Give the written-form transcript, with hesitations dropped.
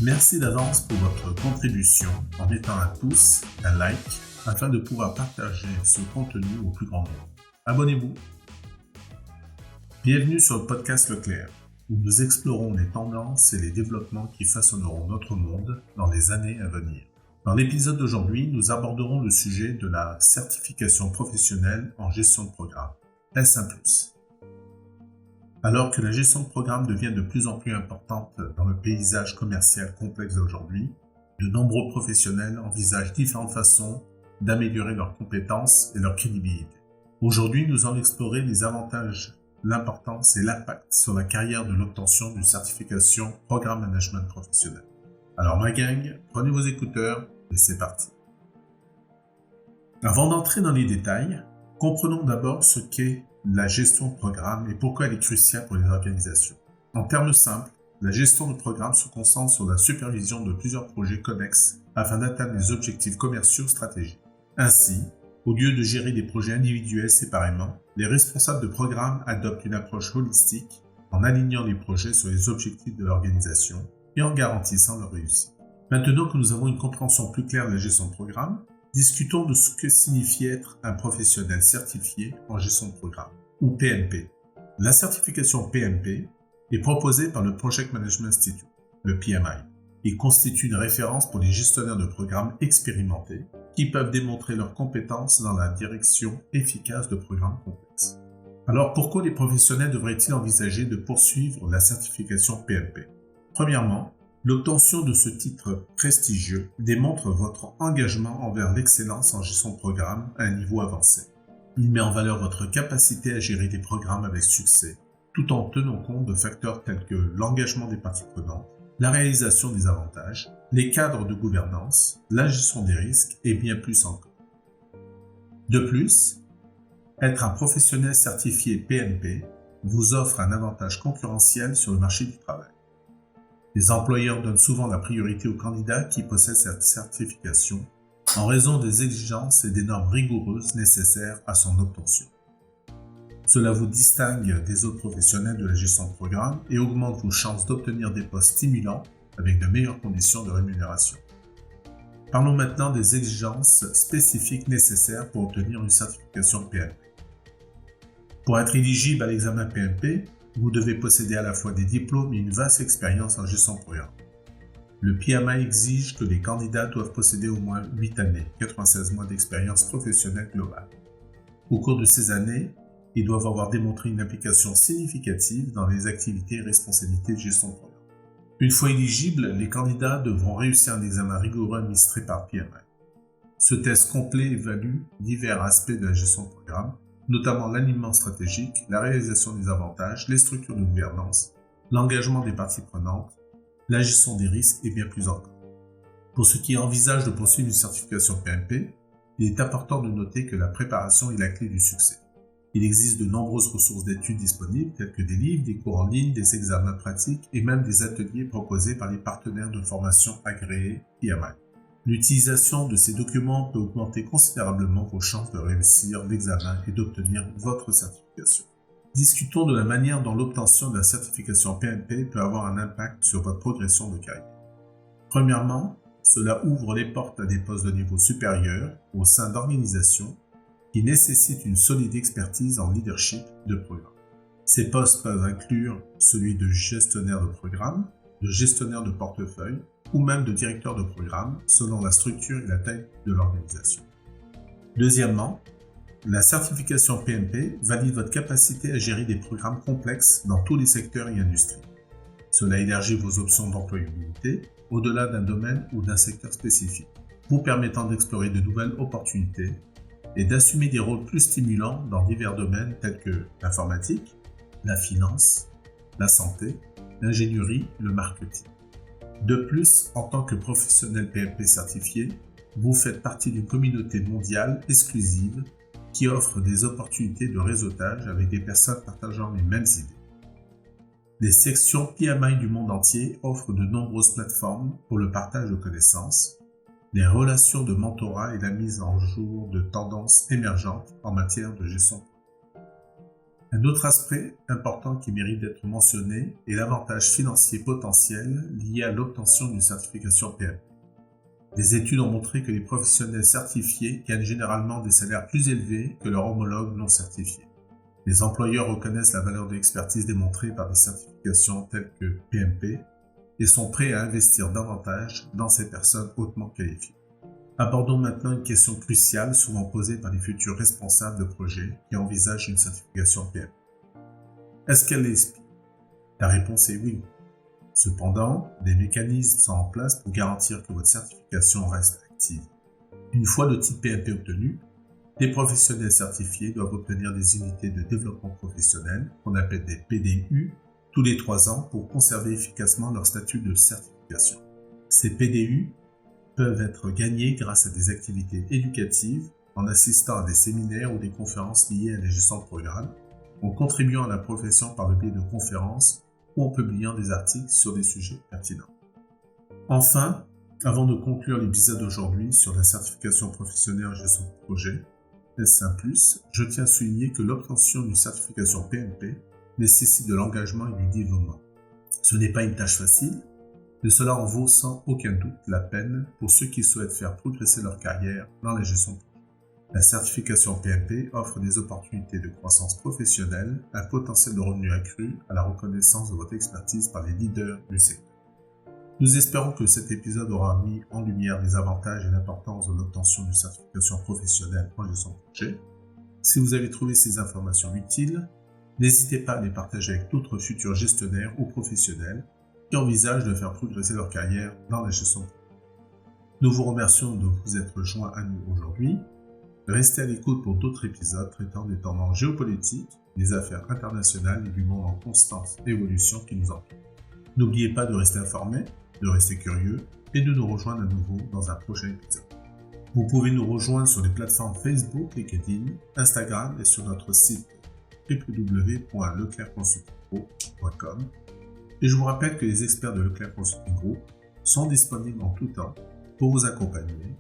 Merci d'avance pour votre contribution en mettant un pouce, un like, afin de pouvoir partager ce contenu au plus grand nombre. Abonnez-vous. Bienvenue sur le podcast Leclerc, où nous explorons les tendances et les développements qui façonneront notre monde dans les années à venir. Dans l'épisode d'aujourd'hui, nous aborderons le sujet de la certification professionnelle en gestion de programme, S1+. Alors que la gestion de programme devient de plus en plus importante dans le paysage commercial complexe d'aujourd'hui, de nombreux professionnels envisagent différentes façons d'améliorer leurs compétences et leur crédibilité. Aujourd'hui, nous allons explorer les avantages, l'importance et l'impact sur la carrière de l'obtention d'une certification Programme Management Professionnel. Alors ma gang, prenez vos écouteurs et c'est parti. Avant d'entrer dans les détails, comprenons d'abord ce qu'est la gestion de programme et pourquoi elle est cruciale pour les organisations. En termes simples, la gestion de programme se concentre sur la supervision de plusieurs projets connexes afin d'atteindre les objectifs commerciaux stratégiques. Ainsi, au lieu de gérer des projets individuels séparément, les responsables de programme adoptent une approche holistique en alignant les projets sur les objectifs de l'organisation et en garantissant leur réussite. Maintenant que nous avons une compréhension plus claire de la gestion de programme, discutons de ce que signifie être un professionnel certifié en gestion de programme, ou PMP. La certification PMP est proposée par le Project Management Institute, le PMI. Il constitue une référence pour les gestionnaires de programmes expérimentés qui peuvent démontrer leurs compétences dans la direction efficace de programmes complexes. Alors pourquoi les professionnels devraient-ils envisager de poursuivre la certification PMP ? Premièrement, l'obtention de ce titre prestigieux démontre votre engagement envers l'excellence en gestion de programme à un niveau avancé. Il met en valeur votre capacité à gérer des programmes avec succès, tout en tenant compte de facteurs tels que l'engagement des parties prenantes, la réalisation des avantages, les cadres de gouvernance, la gestion des risques et bien plus encore. De plus, être un professionnel certifié PMP vous offre un avantage concurrentiel sur le marché du travail. Les employeurs donnent souvent la priorité aux candidats qui possèdent cette certification en raison des exigences et des normes rigoureuses nécessaires à son obtention. Cela vous distingue des autres professionnels de la gestion de programme et augmente vos chances d'obtenir des postes stimulants avec de meilleures conditions de rémunération. Parlons maintenant des exigences spécifiques nécessaires pour obtenir une certification PMP. Pour être éligible à l'examen PMP, vous devez posséder à la fois des diplômes et une vaste expérience en gestion de programme. Le PMI exige que les candidats doivent posséder au moins 8 années, 96 mois d'expérience professionnelle globale. Au cours de ces années, ils doivent avoir démontré une implication significative dans les activités et responsabilités de gestion de programme. Une fois éligibles, les candidats devront réussir un examen rigoureux administré par PMI. Ce test complet évalue divers aspects de la gestion de programme, notamment l'alignement stratégique, la réalisation des avantages, les structures de gouvernance, l'engagement des parties prenantes, la gestion des risques et bien plus encore. Pour ceux qui envisagent de poursuivre une certification PMP, il est important de noter que la préparation est la clé du succès. Il existe de nombreuses ressources d'études disponibles, telles que des livres, des cours en ligne, des examens pratiques et même des ateliers proposés par les partenaires de formation agréés PMI. L'utilisation de ces documents peut augmenter considérablement vos chances de réussir l'examen et d'obtenir votre certification. Discutons de la manière dont l'obtention de la certification PMP peut avoir un impact sur votre progression de carrière. Premièrement, cela ouvre les portes à des postes de niveau supérieur au sein d'organisations qui nécessitent une solide expertise en leadership de programme. Ces postes peuvent inclure celui de gestionnaire de programme, de gestionnaire de portefeuille, ou même de directeur de programme, selon la structure et la taille de l'organisation. Deuxièmement, la certification PMP valide votre capacité à gérer des programmes complexes dans tous les secteurs et industries. Cela élargit vos options d'employabilité au-delà d'un domaine ou d'un secteur spécifique, vous permettant d'explorer de nouvelles opportunités et d'assumer des rôles plus stimulants dans divers domaines tels que l'informatique, la finance, la santé, l'ingénierie, le marketing. De plus, en tant que professionnel PMP certifié, vous faites partie d'une communauté mondiale exclusive qui offre des opportunités de réseautage avec des personnes partageant les mêmes idées. Les sections PMI du monde entier offrent de nombreuses plateformes pour le partage de connaissances, les relations de mentorat et la mise en jour de tendances émergentes en matière de gestion. Un autre aspect important qui mérite d'être mentionné est l'avantage financier potentiel lié à l'obtention d'une certification PMP. Des études ont montré que les professionnels certifiés gagnent généralement des salaires plus élevés que leurs homologues non certifiés. Les employeurs reconnaissent la valeur de l'expertise démontrée par des certifications telles que PMP et sont prêts à investir davantage dans ces personnes hautement qualifiées. Abordons maintenant une question cruciale souvent posée par les futurs responsables de projets qui envisagent une certification PMP. Est-ce qu'elle est SPI? La réponse est oui. Cependant, des mécanismes sont en place pour garantir que votre certification reste active. Une fois le titre PMP obtenu, les professionnels certifiés doivent obtenir des unités de développement professionnel, qu'on appelle des PDU, tous les 3 ans pour conserver efficacement leur statut de certification. Ces PDU peuvent être gagnés grâce à des activités éducatives, en assistant à des séminaires ou des conférences liées à la gestion de programme, en contribuant à la profession par le biais de conférences ou en publiant des articles sur des sujets pertinents. Enfin, avant de conclure l'épisode d'aujourd'hui sur la certification professionnelle en gestion de projet, S1+, je tiens à souligner que l'obtention d'une certification PMP nécessite de l'engagement et du dévouement. Ce n'est pas une tâche facile, mais cela en vaut sans aucun doute la peine pour ceux qui souhaitent faire progresser leur carrière dans la gestion de projet. La certification PMP offre des opportunités de croissance professionnelle, un potentiel de revenus accru à la reconnaissance de votre expertise par les leaders du secteur. Nous espérons que cet épisode aura mis en lumière les avantages et l'importance de l'obtention d'une certification professionnelle en gestion de projet. Si vous avez trouvé ces informations utiles, n'hésitez pas à les partager avec d'autres futurs gestionnaires ou professionnels qui envisagent de faire progresser leur carrière dans la gestion de projet. Nous vous remercions de vous être joints à nous aujourd'hui. Restez à l'écoute pour d'autres épisodes traitant des tendances géopolitiques, des affaires internationales et du monde en constante évolution qui nous entoure. N'oubliez pas de rester informé, de rester curieux et de nous rejoindre à nouveau dans un prochain épisode. Vous pouvez nous rejoindre sur les plateformes Facebook, LinkedIn, Instagram et sur notre site www.leclercconsultinggroup.com. Et je vous rappelle que les experts de Leclerc Consulting Group sont disponibles en tout temps pour vous accompagner